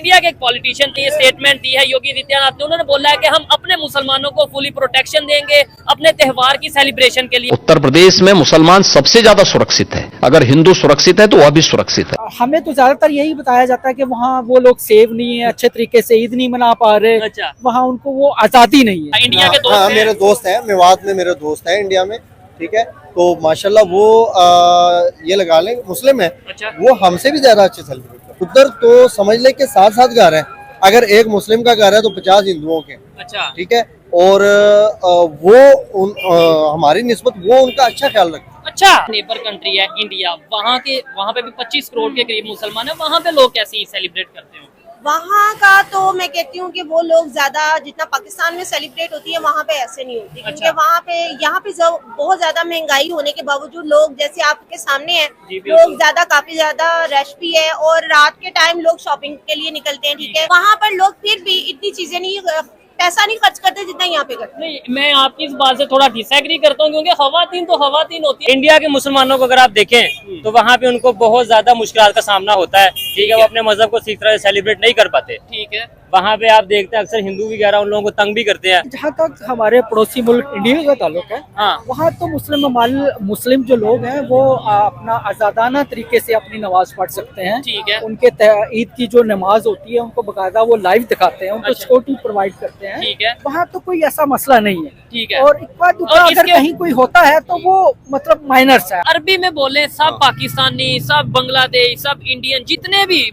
India के एक politician ने स्टेटमेंट दी है योगी आदित्यनाथ ने, उन्होंने बोला है कि हम अपने मुसलमानों को फुली प्रोटेक्शन देंगे अपने त्योहार की सेलिब्रेशन के लिए। उत्तर प्रदेश में मुसलमान सबसे ज्यादा सुरक्षित है, अगर हिंदू सुरक्षित है तो वह भी सुरक्षित है। हमें तो ज्यादातर यही बताया जाता है कि वहाँ वो लोग सेव नहीं है, अच्छे तरीके से ईद नहीं मना पा रहे। अच्छा, वहाँ उनको वो आजादी नहीं है। इंडिया के दोस्त हाँ, हैं। मेरे दोस्त हैं, मेवात में मेरे दोस्त हैं इंडिया में, ठीक है। तो माशाल्लाह वो ये लगा लें मुस्लिम है, अच्छा। वो हमसे भी ज्यादा अच्छे सेलिब्रेट करते। उधर तो समझ ले कि 7-7 घर हैं, अगर एक मुस्लिम का घर है तो 50 हिंदुओं के, अच्छा, ठीक है। और वो हमारी निस्बत वो उनका अच्छा ख्याल रखते हैं। अच्छा। नेबर कंट्री है इंडिया, वहाँ पे भी 25 करोड़ के करीब मुसलमान है, वहाँ पे लोग कैसे सेलिब्रेट करते हैं? वहाँ का तो मैं कहती हूँ कि वो लोग ज्यादा जितना पाकिस्तान में सेलिब्रेट होती है वहाँ पे ऐसे नहीं होती। अच्छा। क्योंकि वहाँ पे यहाँ पे बहुत ज्यादा महंगाई होने के बावजूद लोग जैसे आपके सामने है, जी, बिल्कुल। लोग ज्यादा काफी ज्यादा रश भी है और रात के टाइम लोग शॉपिंग के लिए निकलते हैं, ठीक है। वहाँ पर लोग फिर भी इतनी चीजें नहीं, पैसा नहीं खर्च करते जितना यहाँ पे करते। नहीं, मैं आपकी इस बात से थोड़ा डिसएग्री करता हूँ, क्योंकि खवातीन तो खवातीन होती है। इंडिया के मुसलमानों को अगर आप देखें तो वहाँ पे उनको बहुत ज्यादा मुश्किल का सामना होता है, ठीक है। वो अपने मजहब को ठीक तरह से सेलिब्रेट नहीं कर पाते, ठीक है। वहाँ पे आप देखते हैं अक्सर हिंदू वगैरह उन लोगों को तंग भी करते हैं। जहाँ तक हमारे पड़ोसी मुल्क इंडिया का ताल्लुक है, हाँ, वहाँ तो मुस्लिम जो लोग हैं वो अपना आजादाना तरीके से अपनी नमाज पढ़ सकते हैं, ठीक है। उनके ईद की जो नमाज होती है उनको बकायदा वो लाइव दिखाते हैं, उनको अच्छा। सिक्योरिटी प्रोवाइड करते हैं, ठीक है, वहाँ तो कोई ऐसा मसला नहीं है, ठीक है। और इक्का दुक्का और अगर इसके- कहीं कोई होता है तो वो मतलब माइनर्स है। अरबी में बोले सब पाकिस्तानी, सब बांग्लादेश, सब इंडियन, जितने भी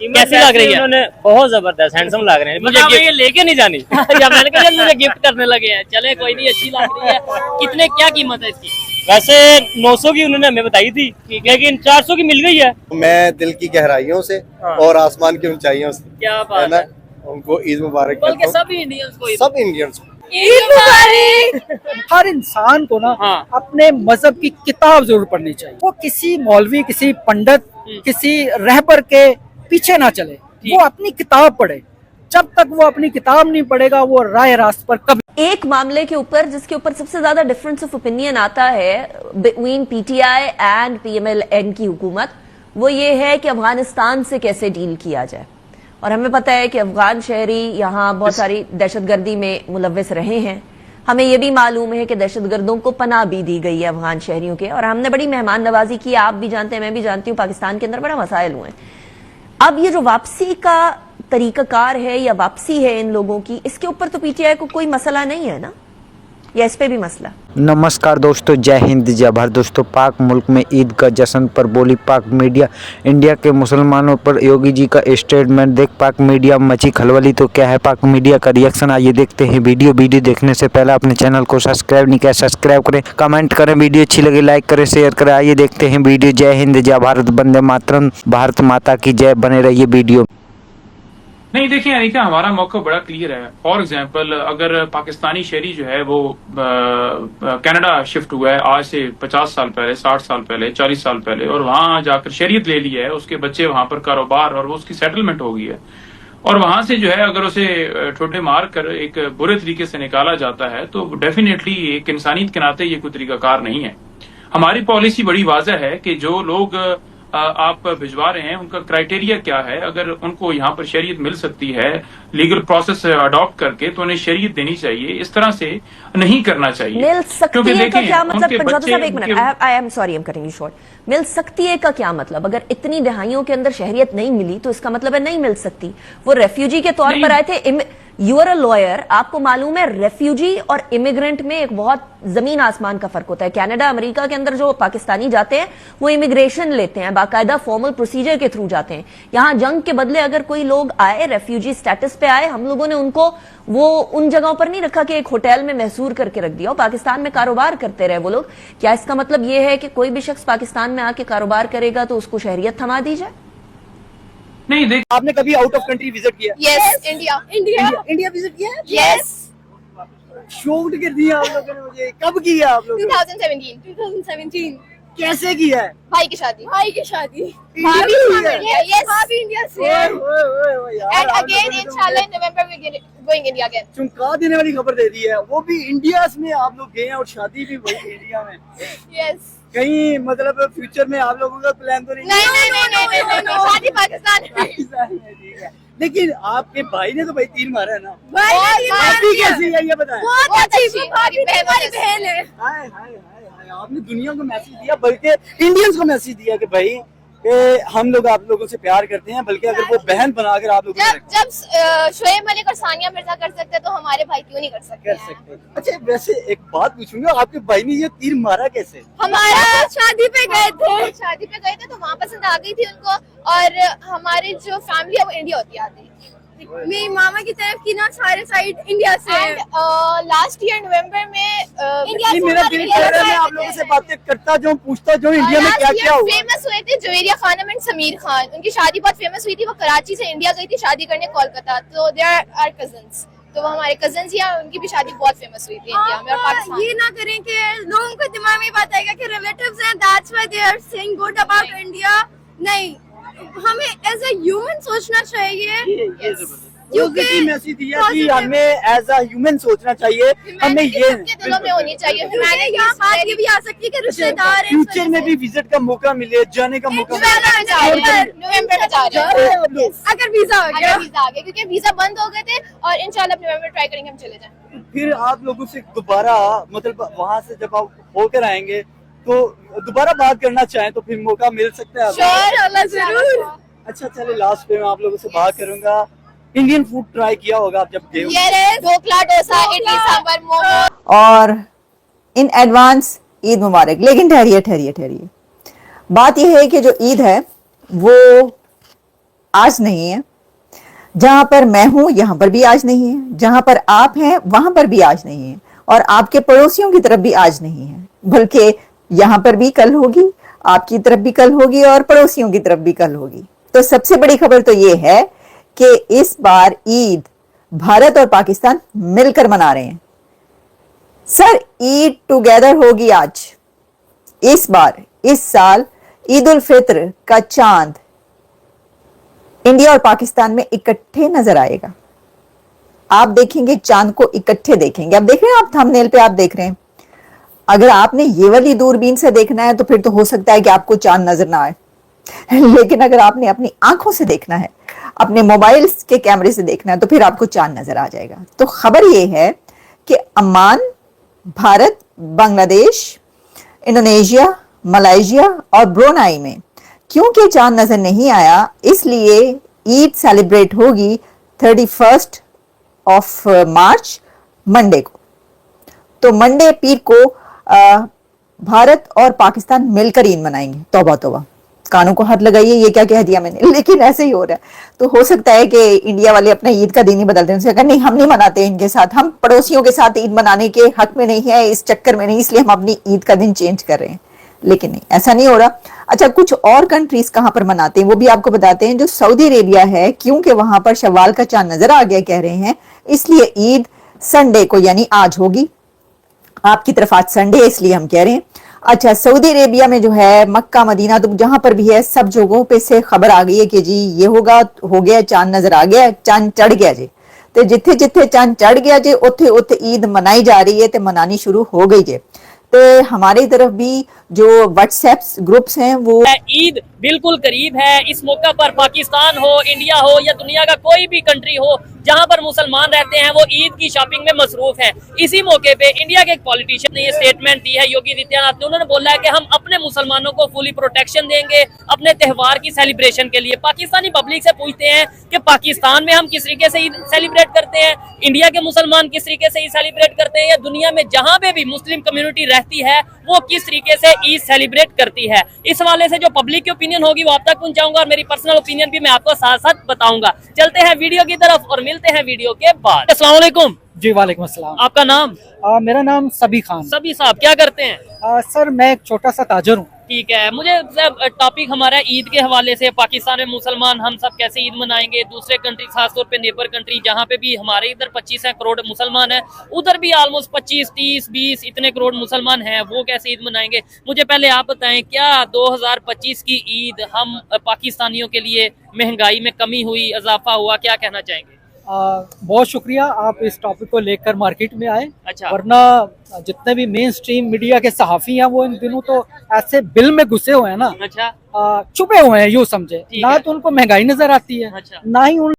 कैसी लग रही है? उन्होंने बहुत जबरदस्त हैंडसम लग रहे हैं, मुझे मतलब ये लेके नहीं जानी। या मैंने कहा मुझे गिफ्ट करने लगे हैं, चले कोई नहीं, अच्छी लग रही है। कितने, क्या कीमत है इसकी? वैसे 900 की उन्होंने हमें बताई थी, लेकिन 400 की मिल गई है। मैं दिल की गहराइयों से और आसमान की ऊंचाइयों से, क्या है बात ना, है। उनको ईद मुबारक बल्कि करता हूँ, सभी इंडियंस को सब इंडियंस को। ईद मुबारक। हर इंसान को ना हाँ। अपने मजहब की किताब जरूर पढ़नी चाहिए। वो किसी मौलवी, किसी पंडित, किसी रहबर के पीछे ना चले, वो अपनी किताब पढ़े। जब तक वो अपनी किताब नहीं पढ़ेगा वो राह रास्त पर कभी। एक मामले के ऊपर जिसके ऊपर सबसे ज्यादा डिफरेंस ऑफ ओपिनियन आता है बिटवीन पीटीआई एंड पीएमएल-एन की हुकूमत, वो ये है कि अफगानिस्तान से कैसे डील किया जाए। और हमें पता है कि अफगान शहरी यहाँ बहुत सारी दहशतगर्दी में मुलव्विस रहे हैं। हमें यह भी मालूम है कि दहशतगर्दों को पनाह भी दी गई है अफगान शहरियों के, और हमने बड़ी मेहमान नवाजी की। आप भी जानते हैं, मैं भी जानती हूँ, पाकिस्तान के अंदर बड़ा मसाइल हुए। अब ये जो वापसी का तरीकाकार है या वापसी है इन लोगों की, इसके ऊपर तो पीटीआई को कोई मसला नहीं है ना, या इस पे भी मसला? नमस्कार दोस्तों, जय हिंद जय भारत। दोस्तों, पाक मुल्क में ईद का जश्न पर बोली पाक मीडिया। इंडिया के मुसलमानों पर योगी जी का स्टेटमेंट देख पाक मीडिया मची खलबली। तो क्या है पाक मीडिया का रिएक्शन, आइए देखते हैं। वीडियो देखने से पहले अपने चैनल को सब्सक्राइब नहीं किया, सब्सक्राइब करें, कमेंट करें, वीडियो अच्छी लगे लाइक करें, शेयर करें। आइए देखते हैं वीडियो। जय हिंद जय भारत, वंदे मातरम, भारत माता की जय। बने रहिए वीडियो। नहीं, देखिए अनिका, हमारा मौका बड़ा क्लियर है। फॉर एग्जांपल, अगर पाकिस्तानी शहरी जो है वो कनाडा शिफ्ट हुआ है आज से 50 साल पहले, 60 साल पहले, 40 साल पहले, और वहां जाकर शरीयत ले ली है, उसके बच्चे वहां पर कारोबार और वो उसकी सेटलमेंट हो गई है, और वहां से जो है अगर उसे ठोटे मार कर एक बुरे तरीके से निकाला जाता है, तो डेफिनेटली एक इंसानियत के नाते ये कोई तरीकाकार नहीं है। हमारी पॉलिसी बड़ी वाज़ह है कि जो लोग आप भिजवा रहे हैं उनका क्राइटेरिया क्या है। अगर उनको यहाँ पर शरीयत मिल सकती है लीगल प्रोसेस अडॉप्ट करके, तो उन्हें शरीयत देनी चाहिए। इस तरह से नहीं करना चाहिए। मिल सकती है का क्या मतलब? बच्चे, एक minute, I am sorry, I am cutting you short. मिल सकती है का क्या मतलब? अगर इतनी दहाइयों के अंदर शहरियत नहीं मिली तो इसका मतलब है नहीं मिल सकती। वो रेफ्यूजी के तौर पर आए थे। यू आर अ लॉयर, आपको मालूम है रेफ्यूजी और इमिग्रेंट में एक बहुत जमीन आसमान का फर्क होता है। कनाडा, अमेरिका के अंदर जो पाकिस्तानी जाते हैं वो इमिग्रेशन लेते हैं, बाकायदा फॉर्मल प्रोसीजर के थ्रू जाते हैं। यहाँ जंग के बदले अगर कोई लोग आए, रेफ्यूजी स्टेटस पे आए, हम लोगों ने उनको वो उन जगहों पर नहीं रखा कि एक होटल में महसूर करके रख दिया, पाकिस्तान में कारोबार करते रहे वो लोग। क्या इसका मतलब ये है कि कोई भी शख्स पाकिस्तान में आके कारोबार करेगा तो उसको शहरियत थमा दी जाए? नहीं, देख, आपने कभी आउट ऑफ कंट्री विजिट किया? यस, इंडिया विजिट किया। यस, शॉक्ड कर दिया आप लोगों ने मुझे। कब किया आप लोगों ने? 2017 कैसे किया है? भाई की शादी इंडिया यस, भाभी इंडिया से। ओए, ओए, ओए, यार, And आप again, लोगों ने तो inshallah, in November we going India again. चमका देने वाली खबर दे दी है, वो भी इंडिया में आप लोग गए हैं और शादी भी वही इंडिया में। यस। कहीं मतलब फ्यूचर में आप लोगों का प्लान तो नहीं? नहीं, शादी पाकिस्तान में। ठीक है, लेकिन आपके भाई ने तो भाई तीर मारा है ना, भाई कैसी है ये बताएं। बहुत अच्छी हमारी बहन है। हाय हाय हाय हाय, आपने दुनिया को मैसेज दिया, बल्कि इंडियंस को मैसेज दिया कि भाई कि हम लोग आप लोगों से प्यार करते हैं, बल्कि अगर वो बहन बनाकर आप लोगों को जब शोएब मलिक और सानिया मिर्जा कर सकते हैं तो हमारे भाई क्यों नहीं कर सकते? अच्छा, वैसे एक बात पूछूंगा, आपके भाई ने ये तीर मारा कैसे? हमारा शादी पे गए थे तो वहाँ पसंद आ गई थी उनको, और हमारी जो फैमिली है वो इंडिया होती आती। मेरी मामा की तरफ की ना सारे साइड इंडिया से। लास्ट ईयर नवंबर में इंडिया मेरा दिल कह रहा है मैं आप लोगों से बातें करता जाऊँ, पूछता जाऊँ इंडिया में क्या क्या हुआ। फेमस हुए थे जवेरिया खानम एंड समीर खान, उनकी शादी बहुत फेमस हुई थी। वो कराची से इंडिया गई थी शादी करने कोलकाता, तो दे आर कजन्स, तो वो हमारे कजन्स ही हैं। उनकी भी शादी बहुत फेमस हुई थी इंडिया में और पाकिस्तान। ये ना करें कि लोगों को दिमाग में बात आएगा कि रिलेटिव्स हैं, that's why they are saying good about India. नहीं, हमें एज अ ह्यूमन सोचना चाहिए। क्योंकि मैसेज दिया कि हमें एज अ ह्यूमन सोचना चाहिए, हमें ये दिलों में होनी चाहिए। मैंने यहाँ बात ये भी आ सकती है कि रिश्तेदार फ्यूचर में भी विजिट का मौका मिले, जाने का मौका मिले। नवंबर में जा रहे हैं अगर वीजा आ गया, क्योंकि वीजा बंद हो गए थे, और इंशाल्लाह नवंबर ट्राई करेंगे हम चले जाएं। फिर आप लोगों से दोबारा मतलब वहाँ से जब आप होकर आएंगे तो दोबारा बात करना चाहें तो फिर मौका मिल सकता है? जरूर। अच्छा, चले लास्ट पे मैं आप लोगों से बात करूंगा। इंडियन फूड ट्राई किया होगा आप जब गए? ढोकला, डोसा, इडली सांभर, मोमो। और इन एडवांस ईद मुबारक। लेकिन ठहरिए, बात यह है कि जो ईद है वो आज नहीं है। जहां पर मैं हूं यहां पर भी आज नहीं है, जहां पर आप हैं वहां पर भी आज नहीं है, और आपके पड़ोसियों की तरफ भी आज नहीं है, बल्कि यहां पर भी कल होगी, आपकी तरफ भी कल होगी और पड़ोसियों की तरफ भी कल होगी। तो सबसे बड़ी खबर तो ये है कि इस बार ईद भारत और पाकिस्तान मिलकर मना रहे हैं। सर, ईद टुगेदर होगी आज। इस बार, इस साल ईद उल फित्र का चांद इंडिया और पाकिस्तान में इकट्ठे नजर आएगा। आप देखेंगे चांद को, इकट्ठे देखेंगे। अब देख रहे हैं आप, थंबनेल पे आप देख रहे हैं। अगर आपने ये वाली दूरबीन से देखना है तो फिर तो हो सकता है कि आपको चांद नजर ना आए, लेकिन अगर आपने अपनी आंखों से देखना है, अपने मोबाइल के कैमरे से देखना है, तो फिर आपको चांद नजर आ जाएगा। तो खबर यह है कि अमान, भारत, बांग्लादेश, इंडोनेशिया, मलेशिया और ब्रुनेई में क्योंकि चांद नजर नहीं आया, इसलिए ईद सेलिब्रेट होगी 31 ऑफ मार्च, मंडे को। तो मंडे, पीर को भारत और पाकिस्तान मिलकर ईद मनाएंगे। तौबा तौबा, कानों को हाथ लगाइए, ये क्या कह दिया मैंने, लेकिन ऐसे ही हो रहा है। तो हो सकता है कि इंडिया वाले अपना ईद का दिन ही बदल दें। उनसे कहा नहीं, हम नहीं मनाते इनके साथ, हम पड़ोसियों के साथ ईद मनाने के हक में नहीं है, इस चक्कर में नहीं, इसलिए हम अपनी ईद का दिन चेंज कर रहे हैं। लेकिन नहीं, ऐसा नहीं हो रहा। अच्छा, कुछ और कंट्रीज कहां पर मनाते हैं वो भी आपको बताते हैं। जो सऊदी अरेबिया है, क्योंकि वहां पर शव्वाल का चांद नजर आ गया कह रहे हैं, इसलिए ईद संडे को यानी आज होगी। आपकी तरफ आज संडे है, इसलिए हम कह रहे हैं। अच्छा, सऊदी अरेबिया में जो है मक्का, मदीना, तो जहां पर भी है सब जगहों पे से खबर आ गई है कि जी ये होगा, हो गया, चांद नजर आ गया, चांद चढ़ गया जी। तो जिथे जिथे चांद चढ़ गया जी, उथे उथे ईद मनाई जा रही है, तो मनानी शुरू हो गई जी। तो हमारी तरफ भी जो व्हाट्सएप ग्रुप्स हैं वो ईद बिल्कुल करीब है। इस मौका पर पाकिस्तान हो, इंडिया हो या दुनिया का कोई भी कंट्री हो जहां पर मुसलमान रहते हैं, वो ईद की शॉपिंग में मसरूफ हैं। इसी मौके पे इंडिया के एक पॉलिटिशियन ने ये स्टेटमेंट दी है, योगी आदित्यनाथ ने। उन्होंने बोला है कि हम अपने मुसलमानों को फुली प्रोटेक्शन देंगे अपने त्यौहार की सेलिब्रेशन के लिए। पाकिस्तानी पब्लिक से पूछते हैं कि पाकिस्तान में हम किस तरीके से ईद सेलिब्रेट करते हैं, इंडिया के मुसलमान किस तरीके से ईद सेलिब्रेट करते हैं, या दुनिया में जहां पे भी मुस्लिम कम्युनिटी रहती है वो किस तरीके से ईद सेलिब्रेट करती है। इस हवाले से जो पब्लिक की ओपिनियन होगी वो आप तक पहुंचाऊंगा, और मेरी पर्सनल ओपिनियन भी मैं आपको साथ साथ बताऊंगा। चलते हैं वीडियो की तरफ और मिलते हैं वीडियो के बाद। अस्सलाम वालेकुम। जी वालेकुम अस्सलाम। आपका नाम? मेरा नाम सबी खान। सभी साहब, क्या करते हैं? सर, मैं एक छोटा सा ताजर हूँ। ठीक है, मुझे टॉपिक हमारा ईद के हवाले से, पाकिस्तान में मुसलमान हम सब कैसे ईद मनाएंगे, दूसरे कंट्री खासतौर पे नेबर कंट्री जहाँ पे भी हमारे इधर 25 करोड़ मुसलमान हैं, उधर भी ऑलमोस्ट 25, 30, 20 इतने करोड़ मुसलमान हैं, वो कैसे ईद मनाएंगे। मुझे पहले आप बताएं, क्या 2025 की ईद हम पाकिस्तानियों के लिए महंगाई में कमी हुई, इजाफा हुआ, क्या कहना चाहेंगे? बहुत शुक्रिया आप इस टॉपिक को लेकर मार्केट में आए। अच्छा। वरना जितने भी मेन स्ट्रीम मीडिया के सहाफी हैं वो इन दिनों तो ऐसे बिल में घुसे हुए हैं ना, अच्छा। छुपे हुए हैं यूँ समझे, ना तो उनको महंगाई नजर आती है, अच्छा। ना ही उन